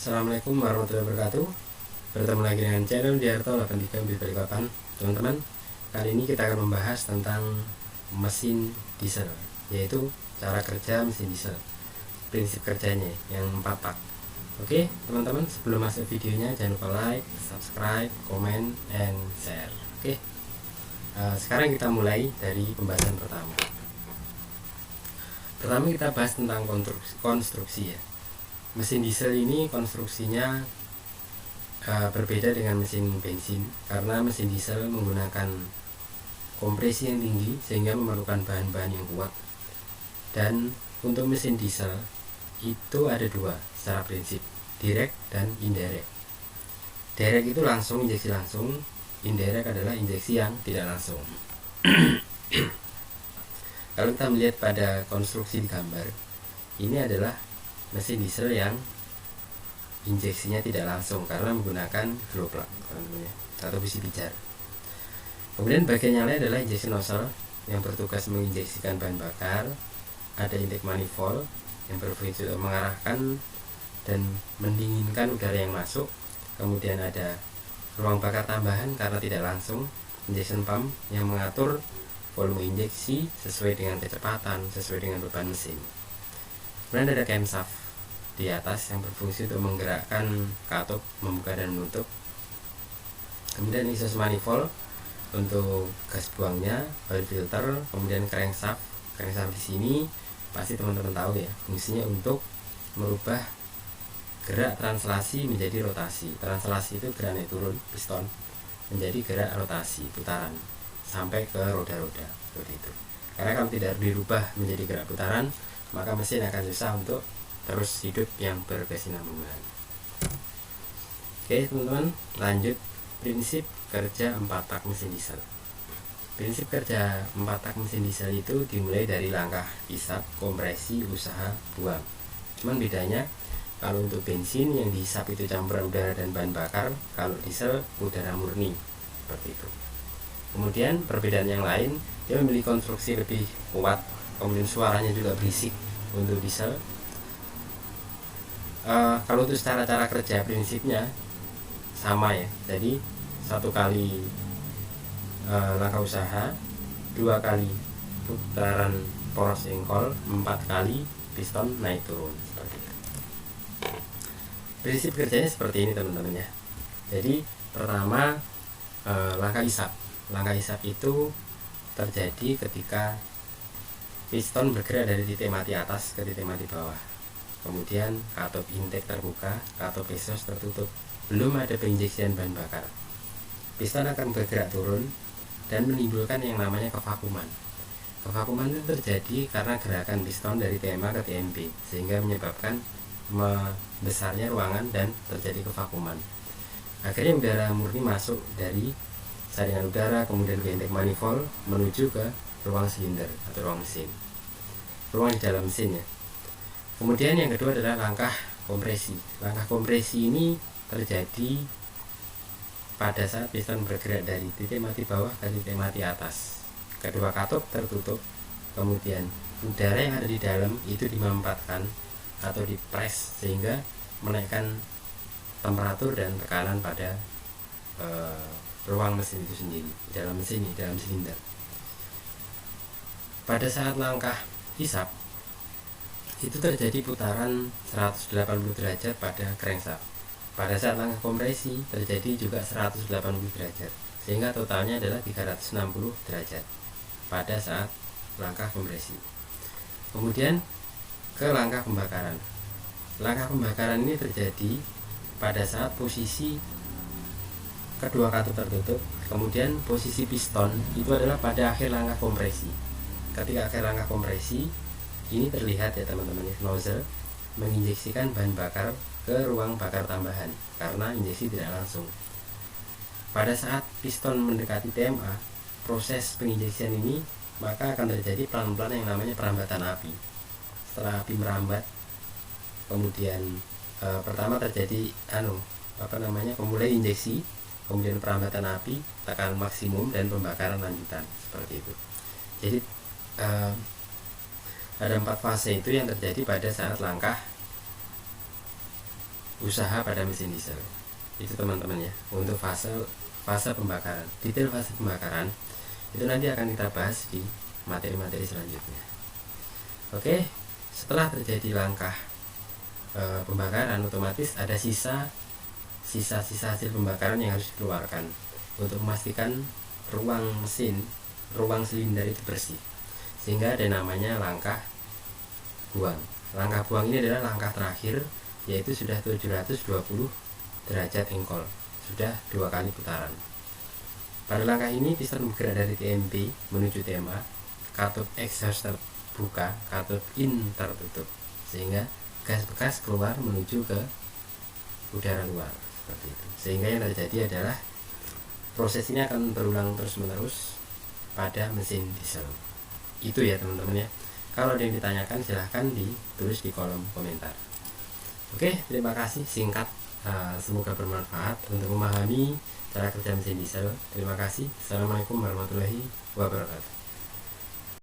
Assalamualaikum warahmatullahi wabarakatuh. Bertemu lagi dengan channel Diarto 83 Balikpapan. Teman-teman, kali ini kita akan membahas tentang mesin diesel, yaitu cara kerja mesin diesel, prinsip kerjanya yang 4 tak. Oke teman-teman, sebelum masuk videonya jangan lupa like, subscribe, comment, and share. Oke, sekarang kita mulai dari pembahasan pertama. Pertama kita bahas tentang konstruksi ya. Mesin diesel ini konstruksinya berbeda dengan mesin bensin, karena mesin diesel menggunakan kompresi yang tinggi sehingga memerlukan bahan-bahan yang kuat. Dan untuk mesin diesel itu ada dua secara prinsip, direct dan indirect. Direct itu langsung, injeksi langsung. Indirect adalah injeksi yang tidak langsung. Kalau kita melihat pada konstruksi di gambar, ini adalah mesin diesel yang injeksinya tidak langsung karena menggunakan glow plug atau busi pijar. Kemudian bagian yang lain adalah injection nozzle yang bertugas menginjeksikan bahan bakar. Ada intake manifold yang berfungsi untuk mengarahkan dan mendinginkan udara yang masuk. Kemudian ada ruang bakar tambahan karena tidak langsung, injection pump yang mengatur volume injeksi sesuai dengan kecepatan, sesuai dengan beban mesin. Kemudian ada camshaft di atas yang berfungsi untuk menggerakkan katup, membuka dan menutup. Kemudian exhaust manifold untuk gas buangnya, oil filter, kemudian crankshaft. Crankshaft di sini pasti teman-teman tahu ya, fungsinya untuk merubah gerak translasi menjadi rotasi. Translasi itu gerak naik turun piston menjadi gerak rotasi, putaran sampai ke roda-roda seperti itu. Karena kalau tidak dirubah menjadi gerak putaran, maka mesin akan susah untuk terus hidup yang berkesinambungan. Oke teman-teman, lanjut prinsip kerja 4 tak mesin diesel. Prinsip kerja 4 tak mesin diesel itu dimulai dari langkah hisap, kompresi, usaha, buang. Cuman bedanya, kalau untuk bensin yang dihisap itu campuran udara dan bahan bakar, kalau diesel udara murni, seperti itu. Kemudian perbedaan yang lain, dia memiliki konstruksi lebih kuat, kemudian suaranya juga berisik untuk diesel. Kalau untuk secara cara kerja prinsipnya sama ya. Jadi 1 kali langkah usaha, 2 kali putaran poros engkol, 4 kali piston naik turun, seperti itu. Prinsip kerjanya seperti ini teman-teman ya. Jadi pertama langkah hisap. Langkah hisap itu terjadi ketika piston bergerak dari titik mati atas ke titik mati bawah. Kemudian katup intake terbuka, katup exhaust tertutup, belum ada penginjeksian bahan bakar. Piston akan bergerak turun dan menimbulkan yang namanya kevakuman. Kevakuman itu terjadi karena gerakan piston dari TMA ke TMB, sehingga menyebabkan membesarnya ruangan dan terjadi kevakuman. Akhirnya udara murni masuk dari saringan udara, kemudian ke intake manifold menuju ke ruang silinder atau ruang mesin, ruang di dalam mesin ya. Kemudian yang kedua adalah langkah kompresi. Langkah kompresi ini terjadi pada saat piston bergerak dari titik mati bawah ke titik mati atas. Kedua katup tertutup, kemudian udara yang ada di dalam itu dimampatkan atau dipres sehingga menaikkan temperatur dan tekanan pada ruang mesin itu sendiri, dalam mesin ini, dalam silinder. Pada saat langkah hisap itu terjadi putaran 180 derajat pada crankshaft. Pada saat langkah kompresi terjadi juga 180 derajat, sehingga totalnya adalah 360 derajat pada saat langkah kompresi. Kemudian ke langkah pembakaran. Langkah pembakaran ini terjadi pada saat posisi kedua katup tertutup, kemudian posisi piston itu adalah pada akhir langkah kompresi. Ketika akhir langkah kompresi, ini terlihat ya teman-teman, nozzle menginjeksikan bahan bakar ke ruang bakar tambahan karena injeksi tidak langsung. Pada saat piston mendekati TMA, proses penginjeksian ini maka akan terjadi pelan-pelan yang namanya perambatan api. Setelah api merambat, kemudian pertama terjadi pemulai injeksi, kemudian perambatan api, tekanan maksimum, dan pembakaran lanjutan, seperti itu. Jadi ada 4 fase itu yang terjadi pada saat langkah usaha pada mesin diesel. Itu teman-teman ya, untuk fase pembakaran. Detail fase pembakaran itu nanti akan kita bahas di materi-materi selanjutnya. Oke, setelah terjadi langkah pembakaran, otomatis ada sisa hasil pembakaran yang harus dikeluarkan untuk memastikan ruang silinder itu bersih, sehingga ada namanya langkah buang. Langkah buang ini adalah langkah terakhir, yaitu sudah 720 derajat engkol, sudah 2 kali putaran. Pada langkah ini piston bergerak dari TMP menuju TMA, katup exhaust terbuka, katup in tertutup, sehingga gas bekas keluar menuju ke udara luar, seperti itu. Sehingga yang terjadi adalah proses ini akan berulang terus menerus pada mesin diesel. Itu ya teman-teman ya. Kalau ada yang ditanyakan silahkan ditulis di kolom komentar. Oke, terima kasih, singkat, semoga bermanfaat untuk memahami cara kerja mesin diesel. Terima kasih. Assalamualaikum warahmatullahi wabarakatuh.